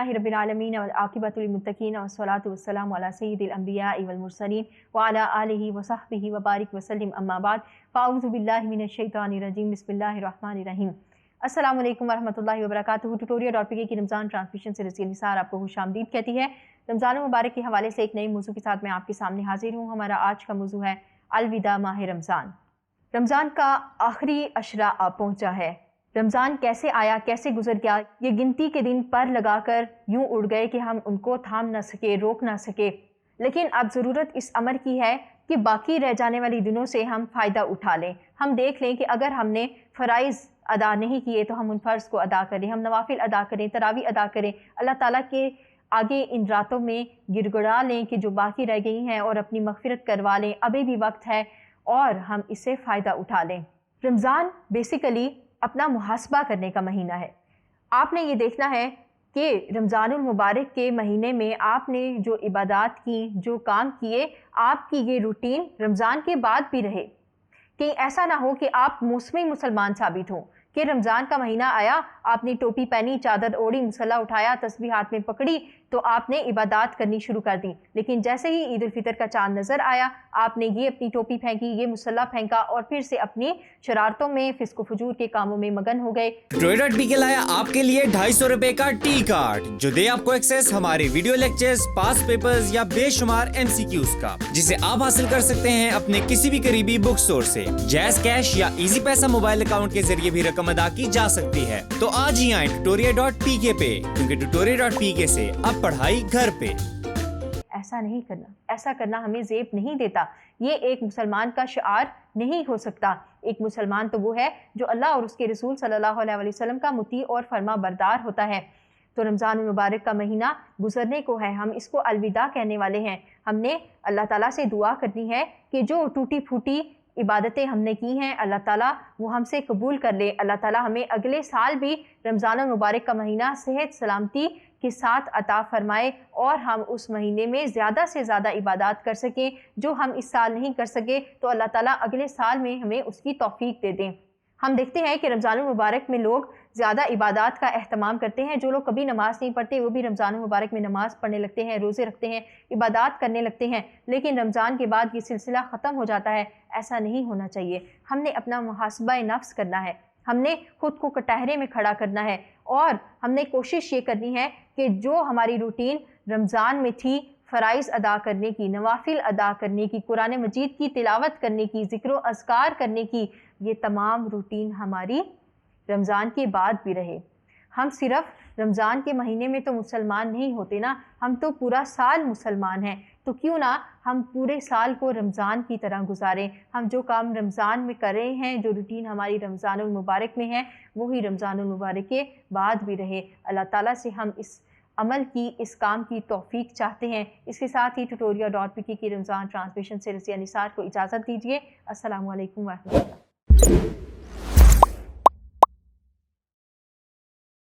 अल्हम्दुलिल्लाहि रब्बिल आलमीन वल आक़िबतु लिल मुत्तक़ीन वस्सलातु वस्सलामु अला सय्यिदिल अंबियाइ वल मुरसलीन व अला आलिहि व सहबिहि व बारिक वसल्लम अम्मा बाद फ़अऊज़ु बिल्लाहि मिनश शैतानिर रजीम बिस्मिल्लाहिर रहमानिर रहीम। अस्सलामु अलैकुम वरहमतुल्लाहि वबरकातुहू। ट्यूटोरियल.pk की रमज़ान ट्रांसमिशन से रज़िया निसार आपको खुशामदीद कहती है। रमज़ान मुबारक के हवाले से एक नए मौजू के साथ मैं आपके सामने हाजिर हूँ। हमारा आज का मौजू है अलविदा माह रमज़ान। रमज़ान का आखिरी अशरा आ पहुँचा है। रमज़ान कैसे आया, कैसे गुजर गया, ये गिनती के दिन पर लगाकर यूं उड़ गए कि हम उनको थाम ना सके, रोक ना सके। लेकिन अब ज़रूरत इस अमर की है कि बाकी रह जाने वाली दिनों से हम फ़ायदा उठा लें। हम देख लें कि अगर हमने फ़राइज़ अदा नहीं किए तो हम उन फ़र्ज़ को अदा करें, हम नवाफिल अदा करें, तरावी अदा करें, अल्लाह ताला के आगे इन रातों में गिड़गिड़ा लें कि जो बाकी रह गई हैं और अपनी मग़फ़िरत करवा लें। अभी भी वक्त है और हम इससे फ़ायदा उठा लें। रमज़ान बेसिकली अपना मुहासबा करने का महीना है। आपने ये देखना है कि रमज़ानुल मुबारक के महीने में आपने जो इबादत की, जो काम किए, आपकी ये रूटीन रमज़ान के बाद भी रहे। कि ऐसा ना हो कि आप मौसमी मुसलमान साबित हों कि रमज़ान का महीना आया, आपने टोपी पहनी, चादर ओढ़ी, मुसल्ला उठाया, तस्बीह हाथ में पकड़ी तो आपने इबादत करनी शुरू कर दी। लेकिन जैसे ही ईद उल फितर का चांद नज़र आया, आपने ये अपनी टोपी फेंकी, ये मुसल्ला फेंका और फिर से अपनी शरारतों में, फिस्को फजूर के कामों में मगन हो गए। ट्यूटोरियल.pk लाया आपके लिए 250 रुपए का टी कार्ड जो दे आपको एक्सेस हमारे वीडियो लेक्चर्स, पास पेपर्स या बेशुमार MCQs का, जिसे आप हासिल कर सकते हैं अपने किसी भी करीबी बुक स्टोर से। जैज़ कैश या इजी पैसा मोबाइल अकाउंट के जरिए भी रकम अदा की जा सकती है। तो आज ही आए ट्यूटोरियल.pk पे, क्योंकि ट्यूटोरियल.pk से अब पढ़ाई घर पे। ऐसा नहीं करना, ऐसा करना हमें ज़ेब नहीं देता। ये एक मुसलमान का शिआर नहीं हो सकता। एक मुसलमान तो वो है जो अल्लाह और उसके रसूल सल्लल्लाहु अलैहि वसल्लम का मुती और फरमा बरदार होता है। तो रमज़ान मुबारक का महीना गुजरने को है, हम इसको अलविदा कहने वाले हैं। हमने अल्लाह ताला से दुआ करनी है कि जो टूटी फूटी इबादतें हमने की हैं, अल्लाह ताला वो हमसे कबूल कर ले। अल्लाह ताला हमें अगले साल भी रमज़ान मुबारक का महीना सेहत सलामती के साथ अता फरमाए और हम उस महीने में ज़्यादा से ज़्यादा इबादत कर सकें। जो हम इस साल नहीं कर सके तो अल्लाह ताला अगले साल में हमें उसकी तौफीक दे दें। हम देखते हैं कि रमज़ान मुबारक में लोग ज़्यादा इबादत का अहतमाम करते हैं। जो लोग कभी नमाज़ नहीं पढ़ते वो भी रमज़ान मुबारक में नमाज़ पढ़ने लगते हैं, रोज़े रखते हैं, इबादत करने लगते हैं। लेकिन रमज़ान के बाद ये सिलसिला ख़त्म हो जाता है। ऐसा नहीं होना चाहिए। हमने अपना मुहासबा नफ्स करना है, हमने खुद को कटहरे में खड़ा करना है और हमने कोशिश ये करनी है कि जो हमारी रूटीन रमज़ान में थी, फ़राइज़ अदा करने की, नवाफिल अदा करने की, कुरान मजीद की तिलावत करने की, ज़िक्र व अज़कार करने की, ये तमाम रूटीन हमारी रमज़ान के बाद भी रहे। हम सिर्फ़ रमज़ान के महीने में तो मुसलमान नहीं होते ना, हम तो पूरा साल मुसलमान हैं। तो क्यों ना हम पूरे साल को रमज़ान की तरह गुजारें। हम जो काम रमज़ान में कर रहे हैं, जो रूटीन हमारी रमज़ानुल मुबारक में है, वही रमज़ानुल मुबारक के बाद भी रहे। अल्लाह ताला से हम इस अमल की, इस काम की तौफीक चाहते हैं। इसके साथ ही ट्यूटोरियल.pk की रमज़ान ट्रांसमिशन से रज़िया निसार को इजाज़त दीजिए। अस्सलामु अलैकुम व रहमतुल्लाह।